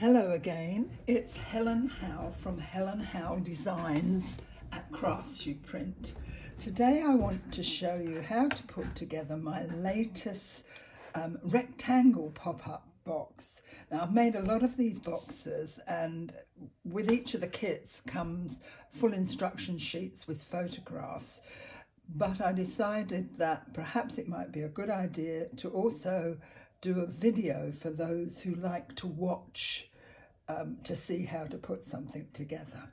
Hello again, it's Helen Howe from Helen Howe Designs at Crafts Print. Today I want to show you how to put together my latest rectangle pop-up box. Now I've made a lot of these boxes, and with each of the kits comes full instruction sheets with photographs. But I decided that perhaps it might be a good idea to also do a video for those who like to watch to see how to put something together.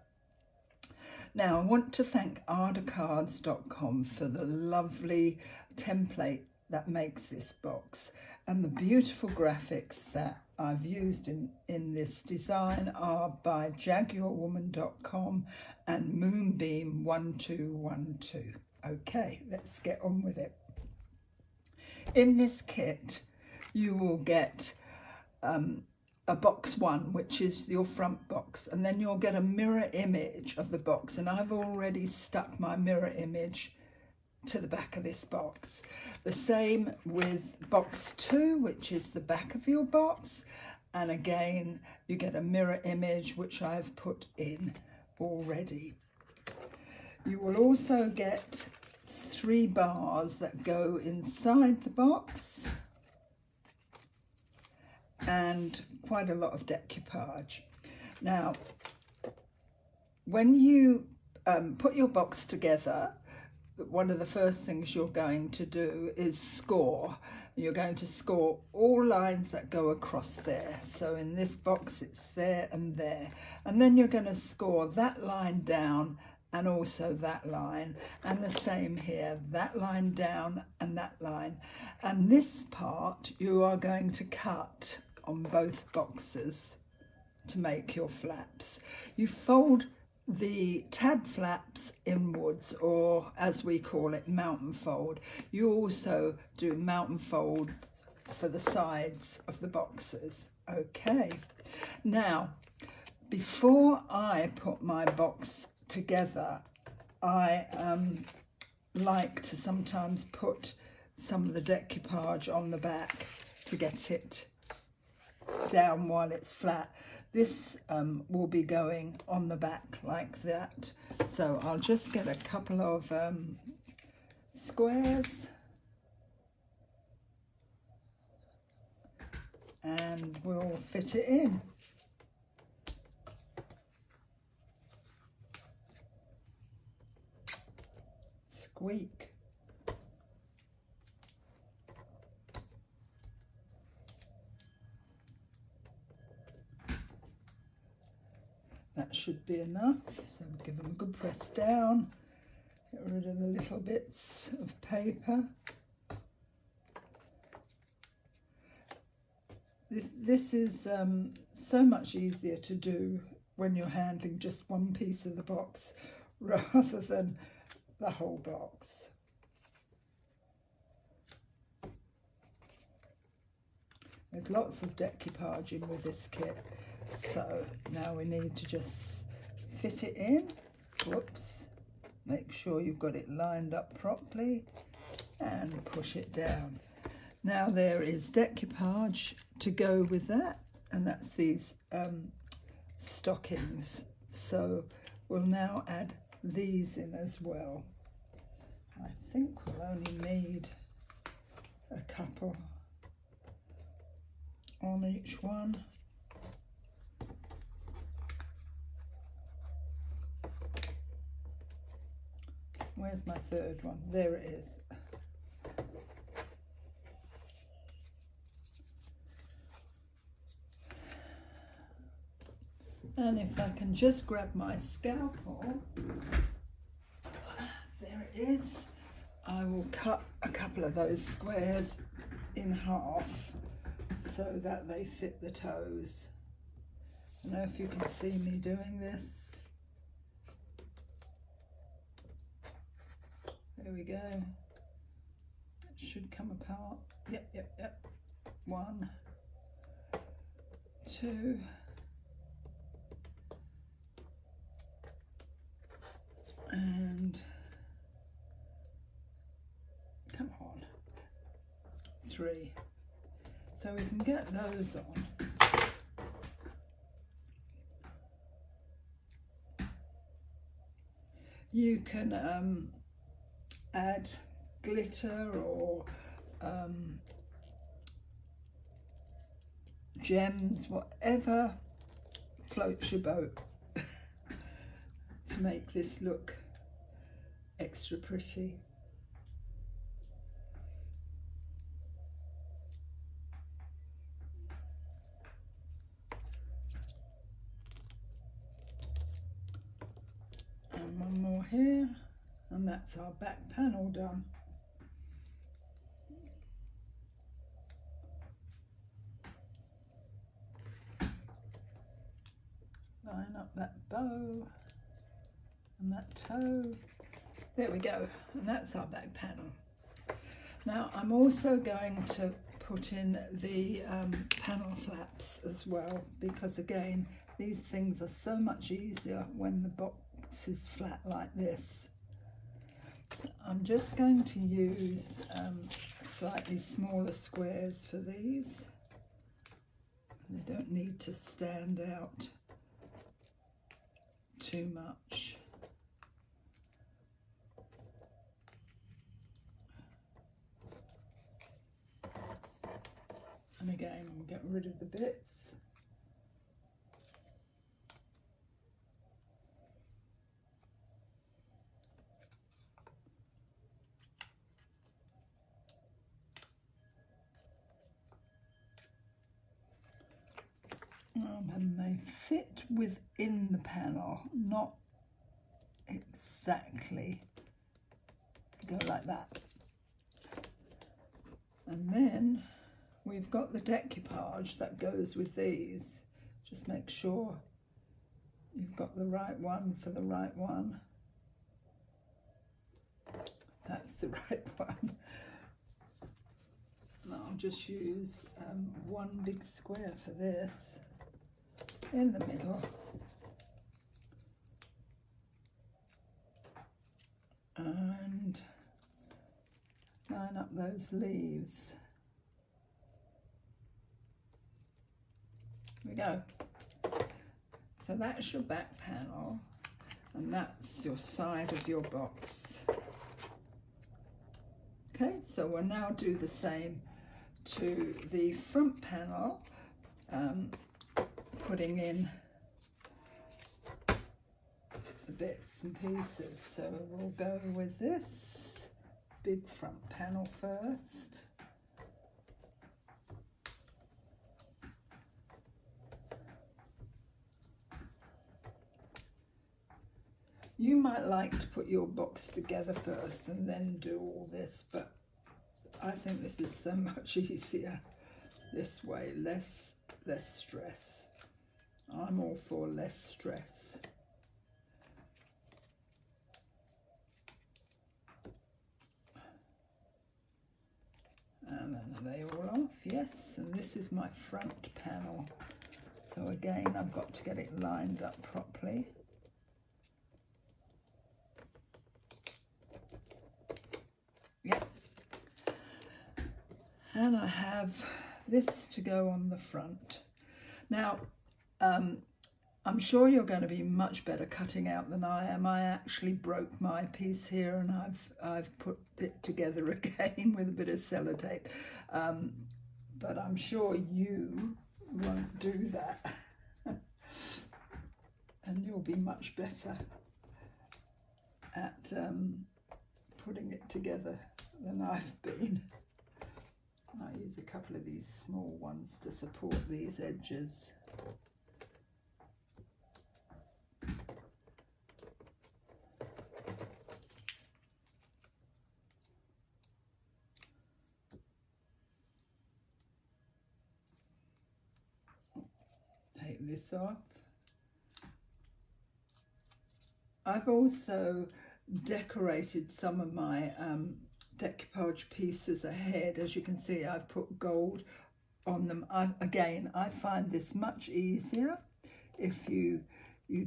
Now I want to thank ardacards.com for the lovely template that makes this box, and the beautiful graphics that I've used in this design are by jaguarwoman.com and moonbeam1212. Okay, let's get on with it. In this kit you will get a box one, which is your front box, and then you'll get a mirror image of the box, and I've already stuck my mirror image to the back of this box. The same with box two, which is the back of your box, and again you get a mirror image which I've put in already. You will also get 3 bars that go inside the box and quite a lot of decoupage. Now, when you put your box together, one of the first things you're going to do is score. You're going to score all lines that go across there. So in this box it's there and there. And then you're going to score that line down and also that line, and the same here, that line down and that line. And this part you are going to cut on both boxes to make your flaps. You fold the tab flaps inwards, or as we call it, mountain fold. You also do mountain fold for the sides of the boxes. Okay, now before I put my box together, I like to sometimes put some of the decoupage on the back to get it down while it's flat. This will be going on the back like that. So I'll just get a couple of squares and we'll fit it in. Squeak. That should be enough, so we'll give them a good press down, get rid of the little bits of paper. This is so much easier to do when you're handling just one piece of the box rather than the whole box. There's lots of decoupage in with this kit. So now we need to just fit it in. Whoops. Make sure you've got it lined up properly and push it down. Now there is decoupage to go with that, and that's these stockings. So we'll now add these in as well. I think we'll only need a couple on each one. Where's my third one? There it is. And if I can just grab my scalpel, there it is. I will cut a couple of those squares in half so that they fit the toes. I don't know if you can see me doing this. There we go. It should come apart. Yep. 1, 2, and come on, 3. So we can get those on. You can add glitter or gems, whatever floats your boat to make this look extra pretty. And one more here, and that's our back panel done. Line up that bow and that toe. There we go, and that's our back panel. Now I'm also going to put in the panel flaps as well, because again, these things are so much easier when the box is flat like this. I'm just going to use slightly smaller squares for these. They don't need to stand out too much. And again, we'll get rid of the bits. And they fit within the panel, not exactly. Go like that. And then we've got the decoupage that goes with these. Just make sure you've got the right one for the right one. That's the right one. And I'll just use one big square for this in the middle. And line up those leaves. There we go. So that's your back panel, and that's your side of your box. Okay, so we'll now do the same to the front panel, putting in the bits and pieces. So we'll go with this big front panel first. You might like to put your box together first and then do all this, but I think this is so much easier this way, less stress. I'm all for less stress. And then are they all off? Yes, and this is my front panel. So again, I've got to get it lined up properly. Yep. And I have this to go on the front. Now, I'm sure you're going to be much better cutting out than I am. I actually broke my piece here, and I've put it together again with a bit of sellotape. But I'm sure you won't do that. And you'll be much better at putting it together than I've been. I use a couple of these small ones to support these edges. Take this off. I've also decorated some of my decoupage pieces ahead. As you can see, I've put gold on them. Again, I find this much easier if you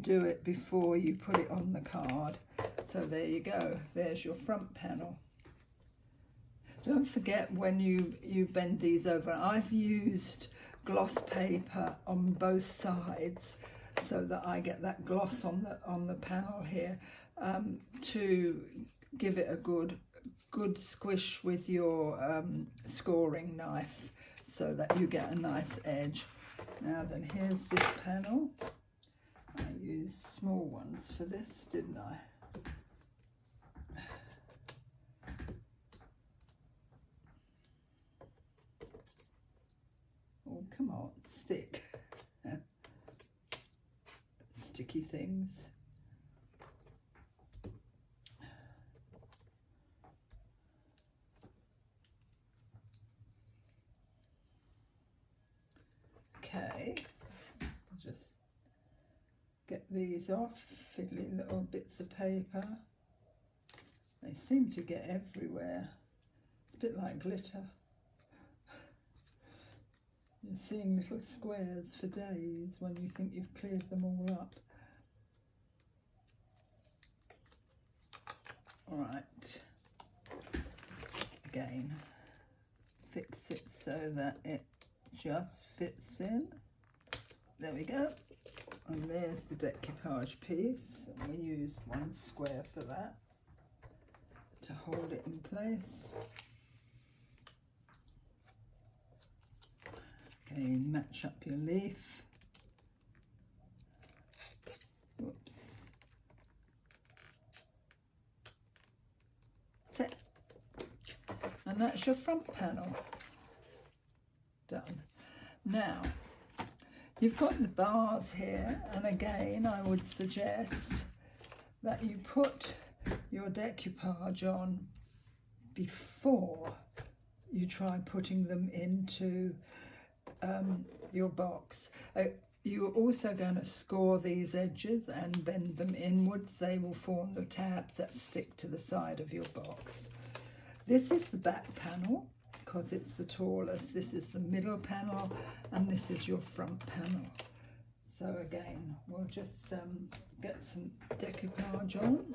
do it before you put it on the card. So there you go, there's your front panel. Don't forget, when you bend these over, I've used gloss paper on both sides so that I get that gloss on the panel here. to give it a good squish with your scoring knife so that you get a nice edge. Now then, here's this panel. I used small ones for this, didn't I? Oh, come on, stick. Sticky things. Okay, I'll just get these off, fiddly little bits of paper. They seem to get everywhere. It's a bit like glitter. You're seeing little squares for days when you think you've cleared them all up. All right, again, fix it so that it just fits in. There we go. And there's the decoupage piece. And we used 1 square for that to hold it in place. Okay, match up your leaf. Whoops. Set. And that's your front panel done. Now, you've got the bars here, and again, I would suggest that you put your decoupage on before you try putting them into your box. You're also going to score these edges and bend them inwards. They will form the tabs that stick to the side of your box. This is the back panel because it's the tallest. This is the middle panel, and this is your front panel. So again, we'll just get some decoupage on.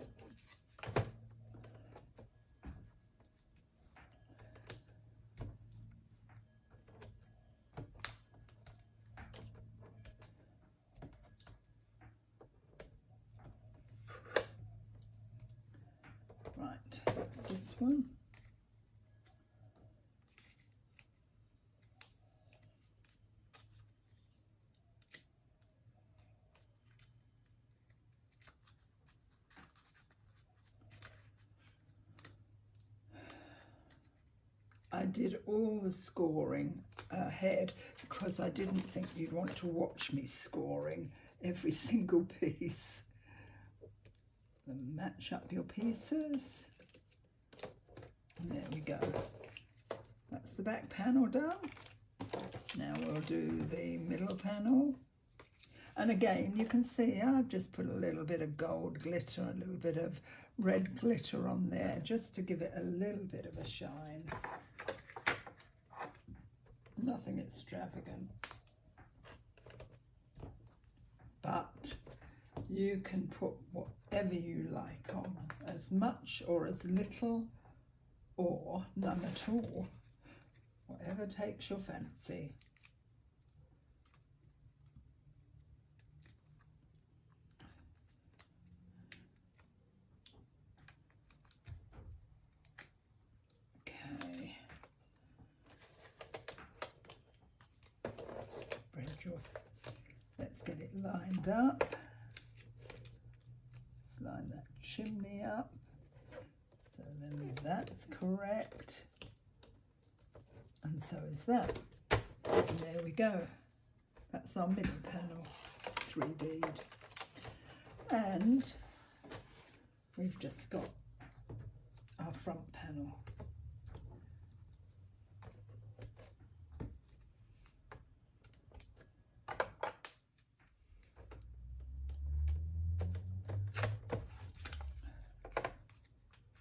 Right, this one. I did all the scoring ahead because I didn't think you'd want to watch me scoring every single piece. Then match up your pieces. And there we go. That's the back panel done. Now we'll do the middle panel. And again, you can see I've just put a little bit of gold glitter, a little bit of red glitter on there, just to give it a little bit of a shine. Nothing extravagant. But you can put whatever you like on, as much or as little or none at all, whatever takes your fancy. Okay, let's get it lined up. Let's line that chimney up. So then that's correct. And so is that. And there we go. That's our middle panel 3D'd. And we've just got our front panel.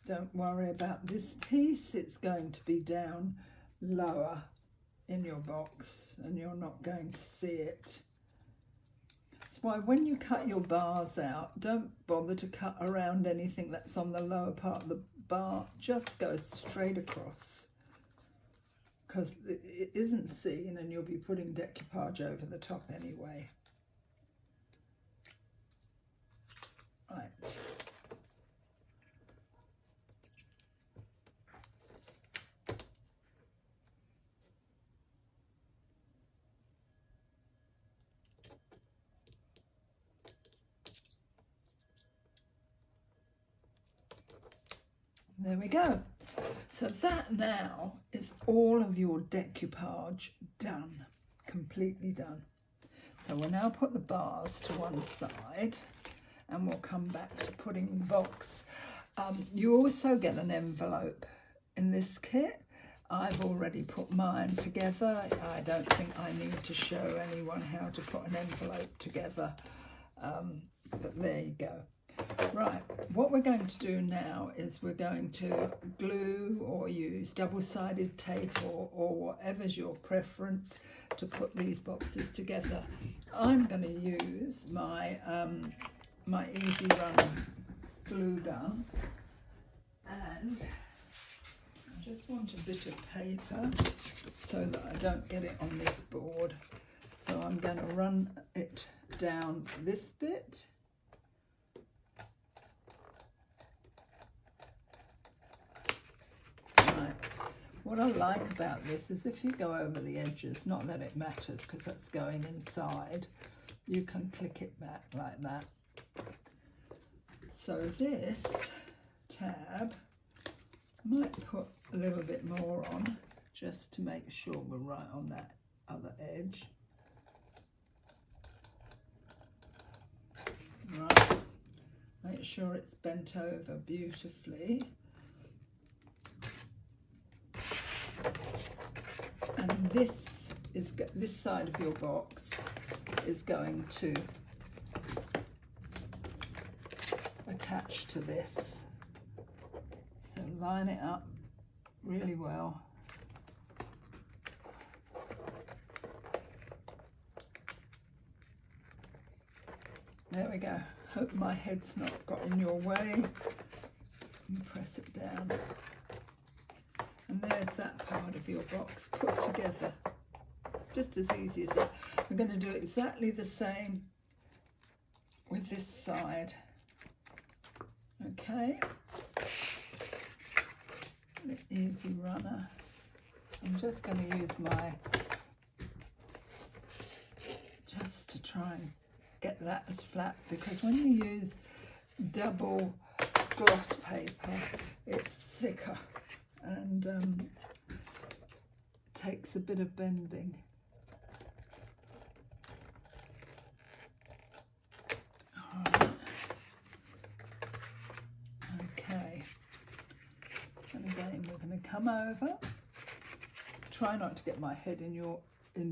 Don't worry about this piece, it's going to be down lower in your box and you're not going to see it. That's why when you cut your bars out, don't bother to cut around anything that's on the lower part of the bar, just go straight across, because it isn't seen and you'll be putting decoupage over the top anyway. Right. There we go. So that now is all of your decoupage done, completely done. So we'll now put the bars to one side and we'll come back to putting the box. You also get an envelope in this kit. I've already put mine together. I don't think I need to show anyone how to put an envelope together, but there you go. Right, what we're going to do now is we're going to glue or use double-sided tape or whatever's your preference to put these boxes together. I'm going to use my my Easy Runner glue gun, and I just want a bit of paper so that I don't get it on this board. So I'm going to run it down this bit. Right. What I like about this is if you go over the edges, not that it matters because that's going inside, you can click it back like that. So this tab, I might put a little bit more on just to make sure we're right on that other edge. Right, make sure it's bent over beautifully. And this side of your box is going to attach to this. So line it up really well. There we go. Hope my head's not got in your way. And press it down. And there's that part of your box put together. Just as easy as that. We're going to do exactly the same with this side. Okay. The Easy Runner. I'm just going to use my, just to try and get that as flat, because when you use double gloss paper, it's thicker and takes a bit of bending. All right. Okay, and again we're going to come over. Try not to get my head in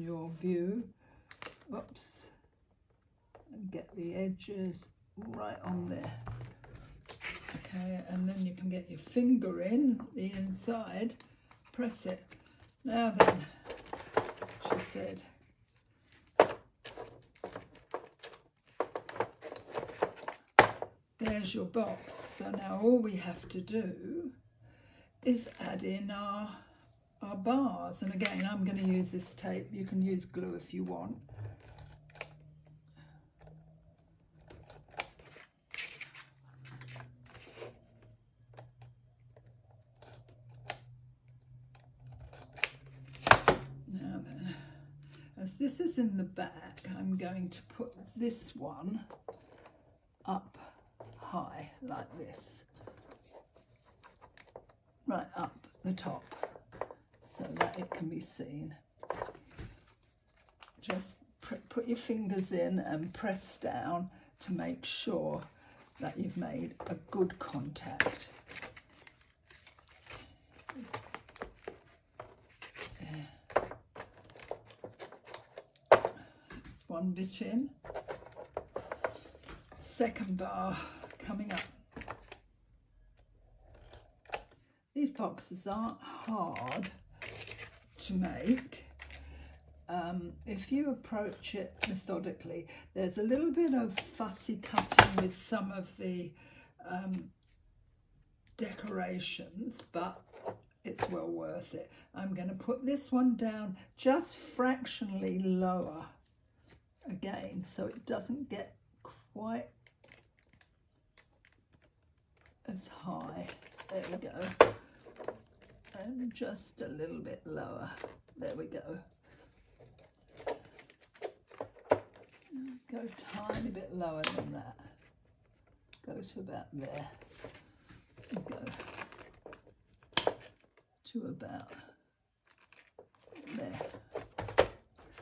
your view. Oops. And get the edges right on there. Okay, and then you can get your finger in the inside, press it. Now then, she said, there's your box. So now all we have to do is add in our bars. And again, I'm going to use this tape. You can use glue if you want. Now then, as this is in the back, I'm going to put this one up high like this, right up the top, so that it can be seen. Just put your fingers in and press down to make sure that you've made a good contact. That's one bit in. Second bar coming up. These boxes aren't hard to make if you approach it methodically. There's a little bit of fussy cutting with some of the decorations, but it's well worth it. I'm going to put this one down just fractionally lower again, so it doesn't get quite as high. There we go. And just a little bit lower. There we go. Go a tiny bit lower than that. Go to about there. Go. to about there.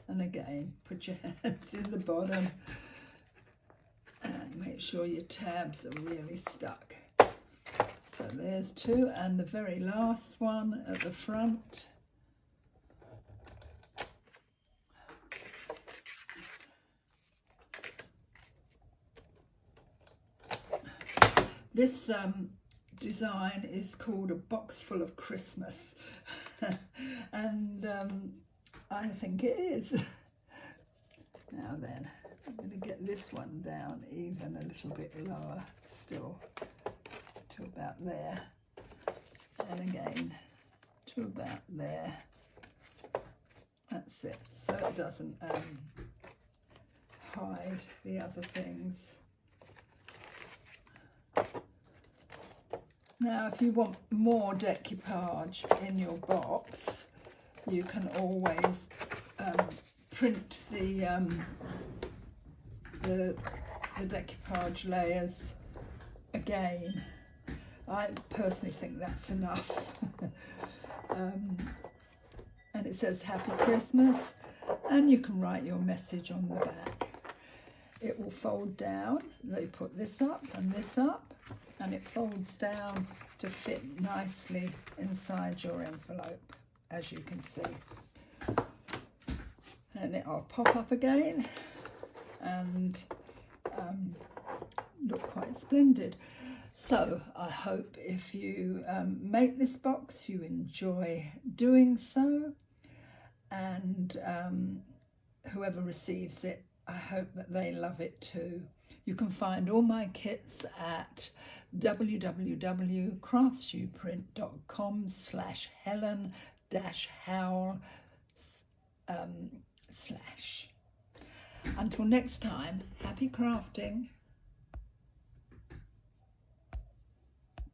And again, put your hands in the bottom and make sure your tabs are really stuck. So there's 2, and the very last one at the front. This design is called A Box Full of Christmas, and I think it is. Now then, I'm going to get this one down even a little bit lower still, to about there, and again to about there. That's it, so it doesn't hide the other things. Now, if you want more decoupage in your box, you can always print the decoupage layers again. I personally think that's enough. And it says Happy Christmas, and you can write your message on the back. It will fold down. They put this up and this up, and it folds down to fit nicely inside your envelope, as you can see. And it'll pop up again and look quite splendid. So I hope if you make this box, you enjoy doing so, and whoever receives it, I hope that they love it too. You can find all my kits at www.craftsouprint.com/Helen-Howell/. Until next time, happy crafting.